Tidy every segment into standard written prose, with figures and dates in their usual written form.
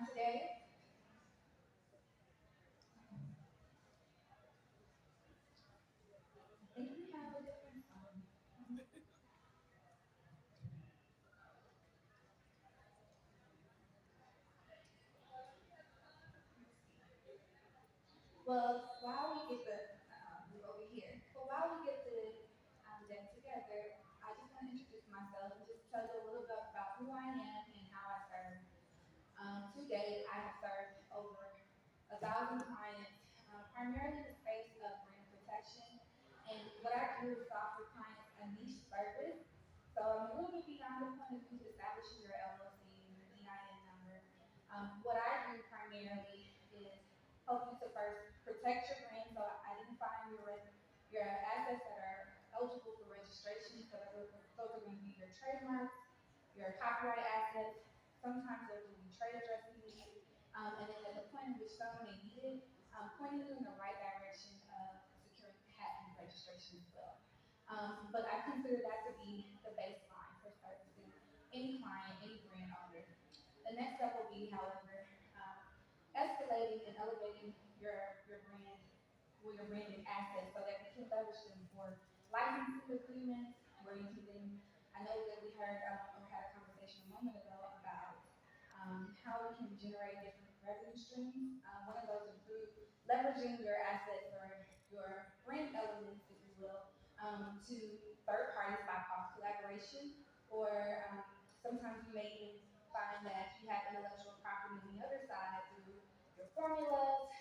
time today. I think we have a different song. Well, while we get the move over here, but while we get the them together, I just want to introduce myself and just tell you a little bit about who I am and how I serve. To date, I have served over 1,000 clients, primarily in the space of brand protection. And what I do is offer clients a niche service. So I'm a little bit beyond the point of view to establishing your LLC and your EIN number. What I do primarily is help you to first protect your brand, so identifying your assets that are eligible for registration. So those are going to be your trademarks, your copyright assets. Sometimes there will be trade dress needed, and then at the point in which someone may need it, pointing you in the right direction of securing patent registration as well. But I consider that to be the baseline for servicing any client, any brand owner. The next step will be, however, escalating and elevating your brand or your branded assets so that we can leverage them for licensing agreements where you can then, I know that we heard or had a conversation a moment ago about how we can generate different revenue streams. One of those include leveraging your assets or your brand elements, if you will, to third parties by cost collaboration, or sometimes you may even find that you have intellectual property on the other side through your formulas,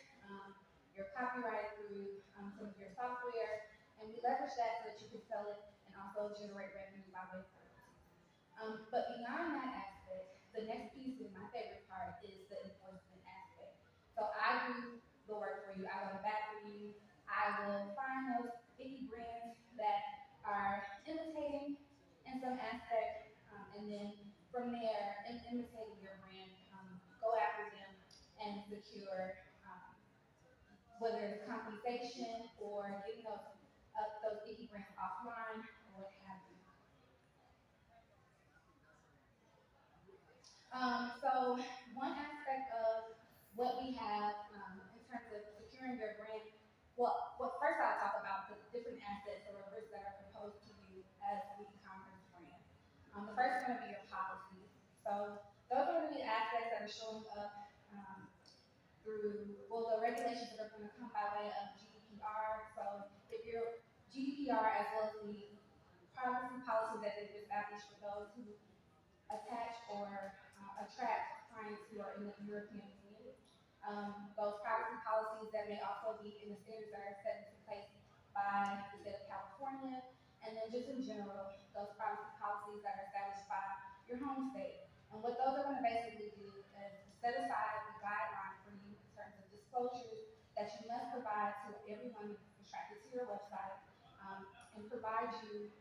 your copyright through some of your software, and we leverage that so that you can sell it and also generate revenue by way of royalties. But beyond that aspect, the next piece and my favorite part is the enforcement aspect. So I do the work for you. I go back for you. I will find those icky brands that are imitating in some aspect, and then from there, in imitating your brand, go after them and secure whether it's compensation or getting those icky brands offline or what have you. So one aspect of what we have in terms of securing your brand, well, first I'll talk about the different assets or risks that are proposed to you as the e-commerce brand. The first is going to be your policies. So those are going to be assets that are showing up through, well, the regulations that are going to come by way of GDPR. So if your GDPR as well as the privacy policies that they've established for those who attach or attract clients who are in the European Union. Those privacy policies that may also be in the standards that are set into place by the state of California, and then just in general, those privacy policies that are established by your home state. And what those are going to basically do is set aside a guideline for you in terms of disclosures that you must provide to everyone who's attracted to your website, and provide you,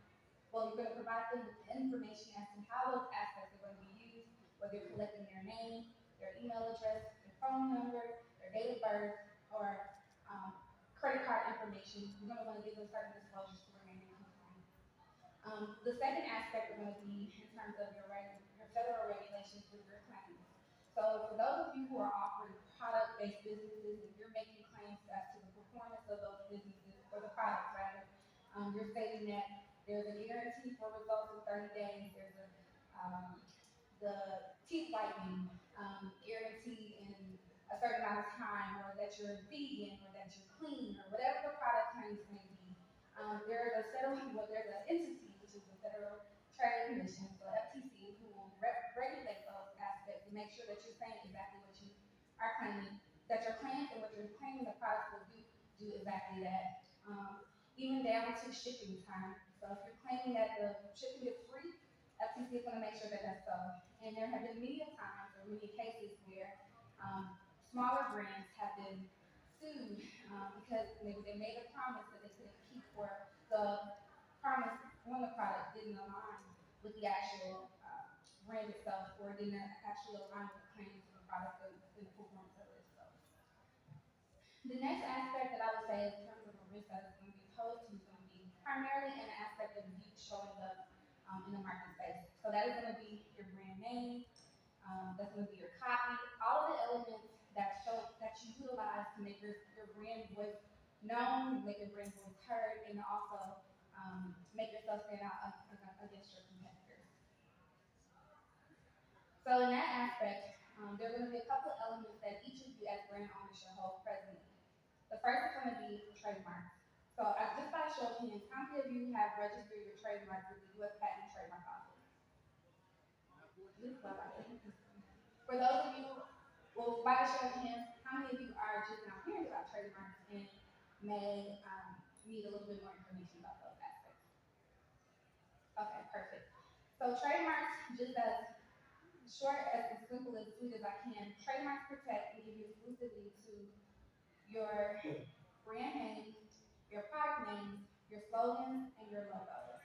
well, you're going to provide them with the information as to how those assets are going to be used, whether you're collecting their name, their email address, their phone number, their date of birth, or credit card information. You're going to want to give them certain disclosures to remain in compliance. The second aspect is going to be in terms of your federal regulations with your claims. So for those of you who are offering product-based businesses and you're making claims as to the performance of those businesses, or the products rather, you're stating that there's a guarantee for results in 30 days. There's the teeth whitening guarantee in a certain amount of time, or that you're vegan, or that you're clean, or whatever the product claims may be. There's a there's an entity, which is the Federal Trade Commission, so FTC, who will regulate those aspects and make sure that you're saying exactly what you are claiming, that your claims and what you're claiming the product will do exactly that. Even down to shipping time. So if you're claiming that the shipping is free, FTC is going to make sure that that's so. And there have been many times or many cases where smaller brands have been sued because they made a promise that they couldn't keep, or the promise on the product didn't align with the actual brand itself, or didn't actually align with the claims of the product and the performance of it. So the next aspect that I would say in terms of a risk that is going to be posed to is going to be primarily an aspect of you showing up in the market space. So that is going to be your brand name, That's going to be your copy. All of the elements that show that you utilize to make your brand voice known, make your brand voice heard, and also make yourself stand out against your competitors. So in that aspect, there are going to be a couple of elements that each of you as brand owners should hold present. The first is going to be trademarks. So just by show of hands, how many of you have registered your trademark with the U.S. Patent and Trademark Office? For those of you, well, by the show of hands, how many of you are just now hearing about trademarks and may need a little bit more information about those aspects? Okay, perfect. So trademarks, just as short, as simple, as sweet as I can, trademarks protect and give you exclusivity to your brand name, your product name, your slogans, and your logo.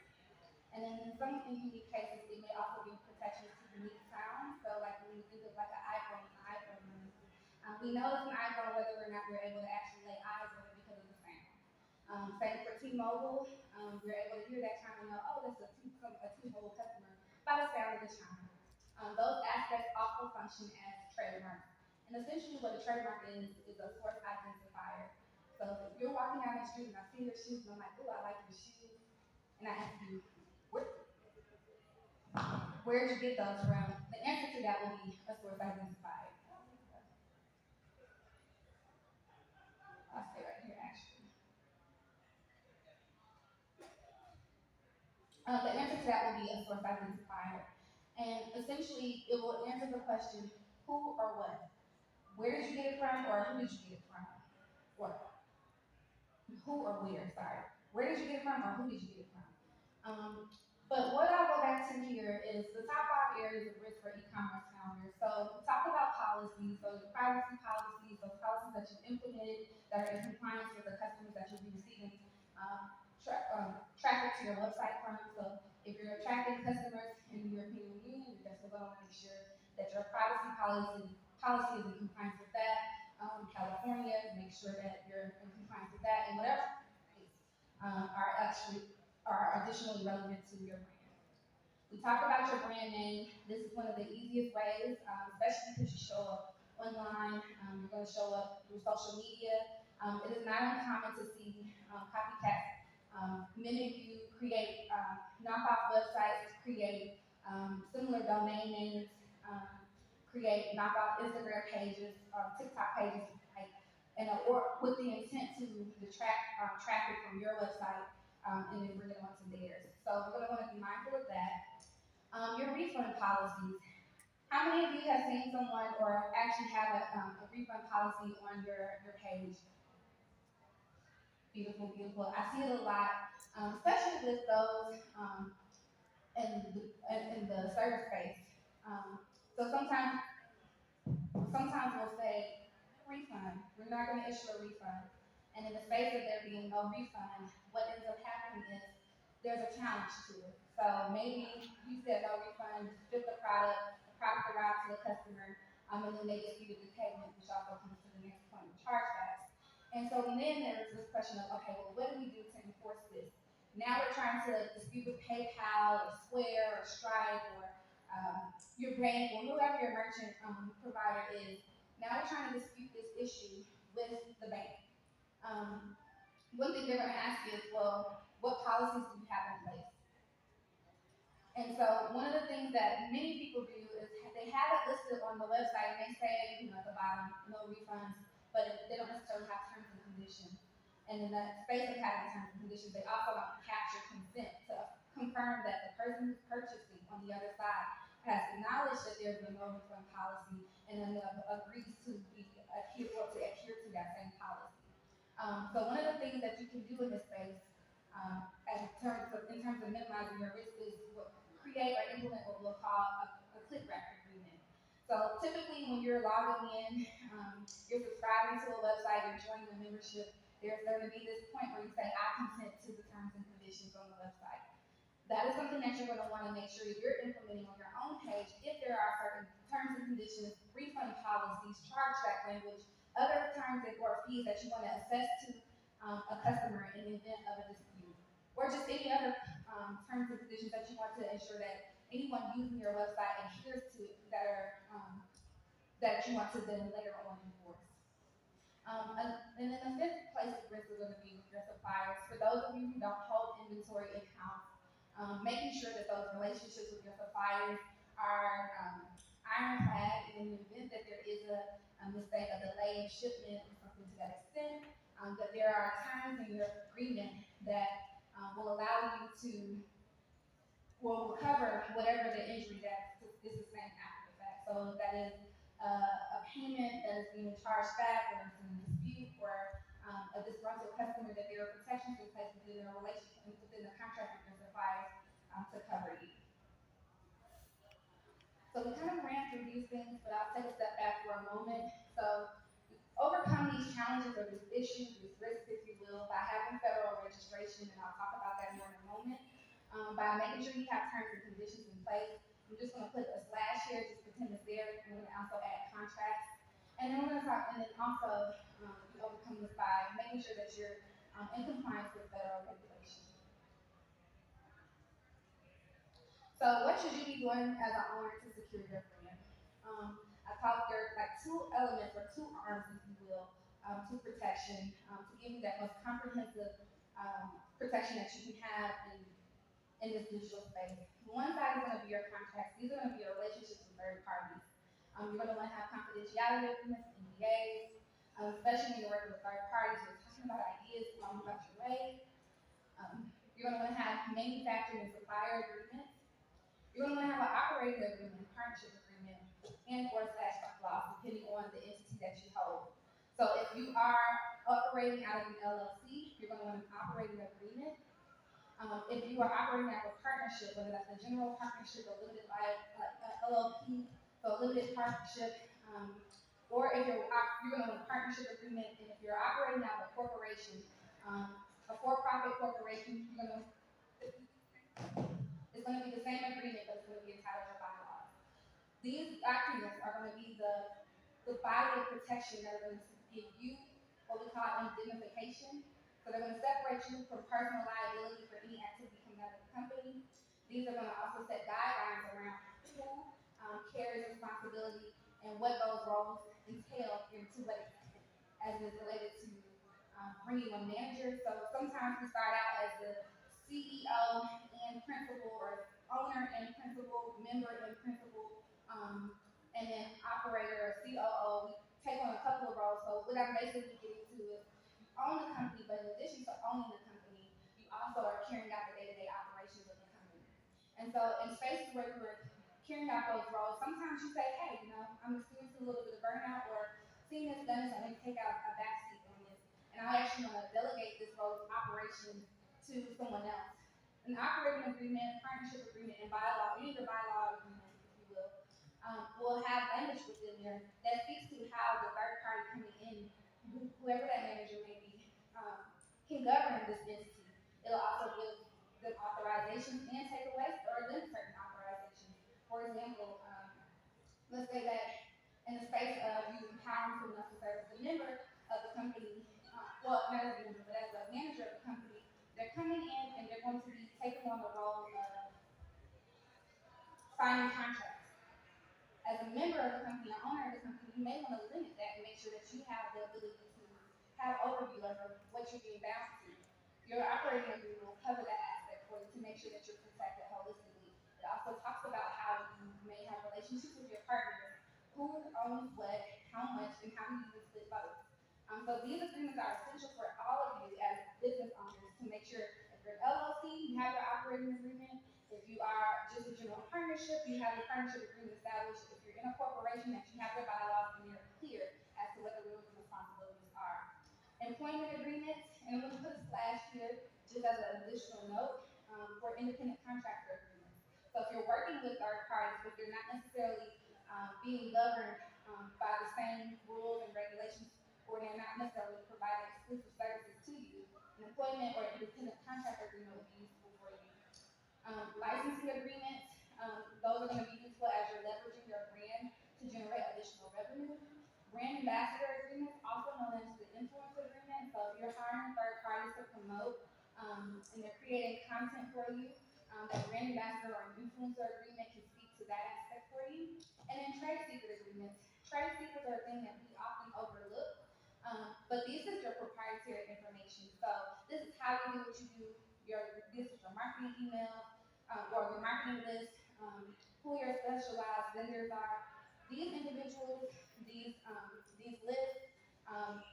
And then in some unique cases, it may also give protection to unique sounds. So like when you think of like an iPhone, we know it's an iPhone whether or not we're able to actually lay eyes on it because of the sound. Same for T-Mobile, we're able to hear that chime and know, oh, that's a T-Mobile customer by the sound of the chime. Those aspects also function as trademarks. And essentially what a trademark is a source identifier. So if you're walking down the street and I see your shoes and I'm like, oh, I like your shoes, and I ask you, where did you get those from? The answer to that will be a source identifier. I'll stay right here actually. The answer to that will be a source identifier. And essentially, it will answer the question, who or what? Where did you get it from, or who did you get it from? Or who or where, sorry. Where did you get it from, or who did you get it from? But what I'll go back to here is the top 5 areas of risk for e-commerce founders. So we talked about policies, so the privacy policies, those policies that you've implemented that are in compliance with the customers that you'll be receiving traffic to your website from. So if you're attracting customers in the European Union, you're definitely going to want to make sure that your privacy policy is in compliance with that. California, make sure that you're in compliance with that, and whatever are additionally relevant to your brand. We talk about your brand name. This is one of the easiest ways, especially because you show up online. You're going to show up through social media. It is not uncommon to see copycats mimic you, create knockoff websites, create similar domain names, create knockoff Instagram pages, TikTok pages, or with the intent to detract traffic from your website and then bring it onto theirs. So we're going to want to be mindful of that. Your refund policies. How many of you have seen someone or actually have a refund policy on your page? Beautiful, beautiful. I see it a lot, especially with those in the service space. So sometimes we'll say, refund. We're not going to issue a refund. And in the space of there being no refund, what ends up happening is there's a challenge to it. So maybe you said no refund, ship the product arrived to the customer, and then they disputed the payment, which also comes to the next point of chargebacks. And so then there's this question of, okay, well, what do we do to enforce this? Now we're trying to dispute with PayPal or Square or Stripe or your bank or whoever your merchant provider is. Now we're trying to dispute this issue with the bank. One thing they're going to ask you is, well, what policies do you have in place? And so one of the things that many people do is they have it listed on the website and they say, at the bottom, no refunds, but they don't necessarily have terms and conditions. And in the space of having terms and conditions, they also don't capture consent to confirm that the person who's purchasing on the other side has acknowledged that there's a no refund policy and then agrees to adhere to that same policy. So one of the things that you can do in this space, in terms of minimizing your risk, is create or implement what we'll call a click wrap agreement. So typically, when you're logging in, you're subscribing to a website, you're joining a membership. There's going to be this point where you say, "I consent to the terms and conditions on the website." That is something that you're going to want to make sure you're implementing on your own page if there are certain terms and conditions, refund policies, chargeback language, other terms or fees that you want to assess to a customer in the event of a dispute, or just any other terms and conditions that you want to ensure that anyone using your website adheres to it that you want to then later on enforce. And then the fifth place of risk is going to be with your suppliers. For those of you who don't hold inventory in-house, making sure that those relationships with your suppliers are ironclad in the event that there is a mistake, a delay in shipment, or something to that extent, that there are terms in your agreement that will allow you to will recover whatever the injury that is sustained after the fact. So that is a payment that is being charged back, or it's in a dispute, or a disgruntled customer, that there are protections in place within their relationship, within the contract with your suppliers to cover you. So we kind of ran through these things, but I'll take a step back for a moment. So overcome these challenges or these issues, these risks, if you will, by having federal registration, and I'll talk about that more in a moment. By making sure you have terms and conditions in place. I'm just going to put a slash here, just pretend it's there. I'm going to also add contracts. And then we're going to talk, and then also overcome this by making sure that you're in compliance with federal regulations. So what should you be doing as an owner to secure your brand? I thought there are like two elements, or two arms, if you will, to protection, to give you that most comprehensive protection that you can have in this digital space. One side is going to be your contracts. These are going to be your relationships with third parties. You're going to want to have confidentiality agreements, NDAs, especially when you're working with third parties. You're talking about ideas along about your way. You're going to want to have manufacturing and supplier agreements. You're going to want to have an operating agreement, partnership agreement, and or slash clause, depending on the entity that you hold. So if you are operating out of an LLC, you're going to want an operating agreement. If you are operating out of a partnership, whether that's a general partnership, a limited LLP, so a limited partnership, or if you're going to want a partnership agreement, and if you're operating out of a corporation, a for-profit corporation, it's going to be the same agreement, but it's going to be entitled to bylaws. These documents are going to be the body of protection that are going to give you what we call indemnification. So they're going to separate you from personal liability for any activity coming out of the company. These are going to also set guidelines around who carries responsibility and what those roles entail, and to what extent, as is related to bringing on managers. So sometimes we start out as the CEO and principal, or owner and principal, member and principal, and then operator or COO. We take on a couple of roles. So what I'm basically getting to is, you own the company, but in addition to owning the company, you also are carrying out the day-to-day operations of the company. And so in spaces where you were carrying out those roles, sometimes you say, hey, I'm experiencing a little bit of burnout, or seeing this done, so I'm going to take out a backseat on this. And I actually want to delegate this role of operation to someone else. An operating agreement, partnership agreement, and bylaw, any of the bylaw agreements, if you will have language within there that speaks to how the third party coming in, whoever that manager may be, can govern this entity. It'll also give them authorizations and take away or limit certain authorizations. For example, let's say that in the space of you empowering someone else to serve as a member of the company, well, not as a member, but as a manager of the company, they're coming in and they're going to be taking on the role of signing contracts. As a member of the company, an owner of the company, you may want to limit that and make sure that you have the ability to have overview over what you're being bound to. Your operating agreement will cover that aspect for you to make sure that you're protected holistically. It also talks about how you may have relationships with your partners, who owns what, how much, and how you use split votes. So these agreements are essential for all of you as business owners to make sure if you're an LLC, you have your operating agreement. If you are just a general partnership, you have your partnership agreement established. If you're in a corporation, that you have your bylaws and they're clear as to what the rules and responsibilities are. Employment agreements, and I'm going to put a slash here just as an additional note for independent contractor agreements. So if you're working with third parties, but you're not necessarily being governed by the same rules and regulations, or they're not necessarily providing exclusive services to you, an employment or independent contractor agreement would be useful for you. Licensing agreements, those are going to be useful as you're leveraging your brand to generate additional revenue. Brand ambassador agreements, also known as the influencer agreement. So if you're hiring third parties to promote and they're creating content for you, that brand ambassador or influencer agreement can speak to that aspect for you. And then trade secret agreements. Trade secrets are a thing that we often overlook, but this is your proprietary information. So this is how you do what you do. This is your marketing email or your marketing list. Who your specialized vendors are. These individuals, these lists,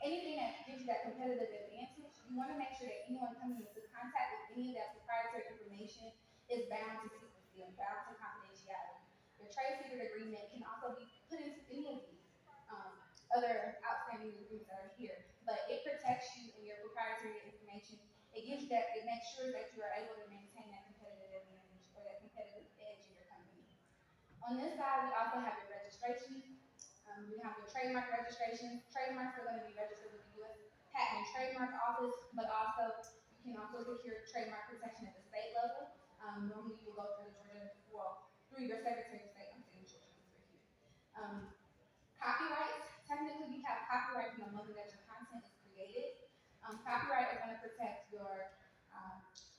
anything that gives you that competitive advantage, you want to make sure that anyone coming into contact with any of that proprietary information is bound to secrecy and bound to confidentiality. Your trade secret agreement can also be put into any of these other outstanding agreements that are here, but it protects you and your proprietary information. It gives you that, it makes sure that you are able to maintain that competitive advantage or that competitive edge in your company. On this side, we also have your registration. We have your trademark registrations. Trademarks are going to be registered with the U.S. Patent and Trademark Office, but also you can also secure trademark protection at the state level. Normally, you will go through the Georgia, well, through your Secretary of State. I'm saying Georgia here. Copyrights. Technically, you have copyright from the moment that your content is created. Copyright is going to protect your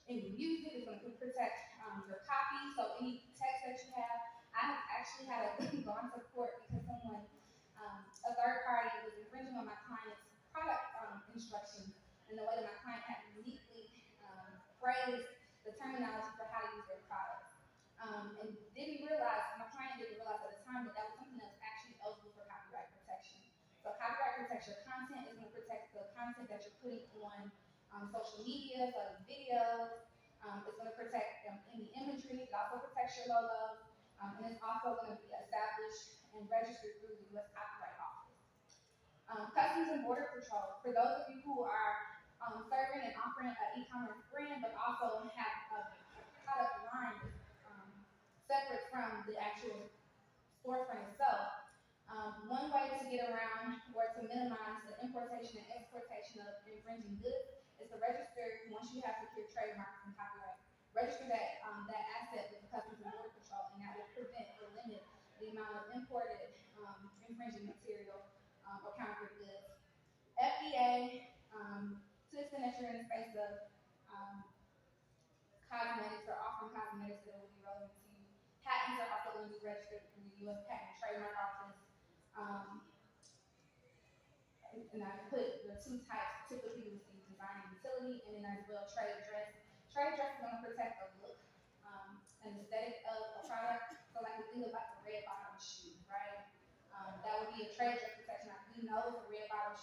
any music. It's going to protect your copy. So any text that you have. I have actually had a gone to court because someone, a third party, was infringing on my client's product instructions and the way that my client had uniquely phrased the terminology for how to use their products. And my client didn't realize at the time that that was something that was actually eligible for copyright protection. So copyright protects your content. It's going to protect the content that you're putting on social media, so videos. It's going to protect any imagery. It also protects your logo. And it's also going to be established and registered through the U.S. Copyright Office. Customs and Border Patrol. For those of you who are serving and offering an e-commerce brand, but also have a product line separate from the actual storefront itself. One way to get around or to minimize the importation and exportation of infringing goods is to register, once you have secured trademarks and copyright, register that asset with the Customs and Border Patrol, and that will prevent or limit the amount of imported infringing material or counterfeit goods. FDA, to the extent that you're in the space of cosmetics or offering cosmetics that will be relevant to you. Patents are also going to be registered through the U.S. Patent and Trademark Office. And I put the two types typically receive design and utility, and then as well trade dress. Trade dress is going to protect the look and aesthetic of a product. So like we think about the red bottom shoe, right? That would be a trade dress protection. I do know it's a red bottom shoe.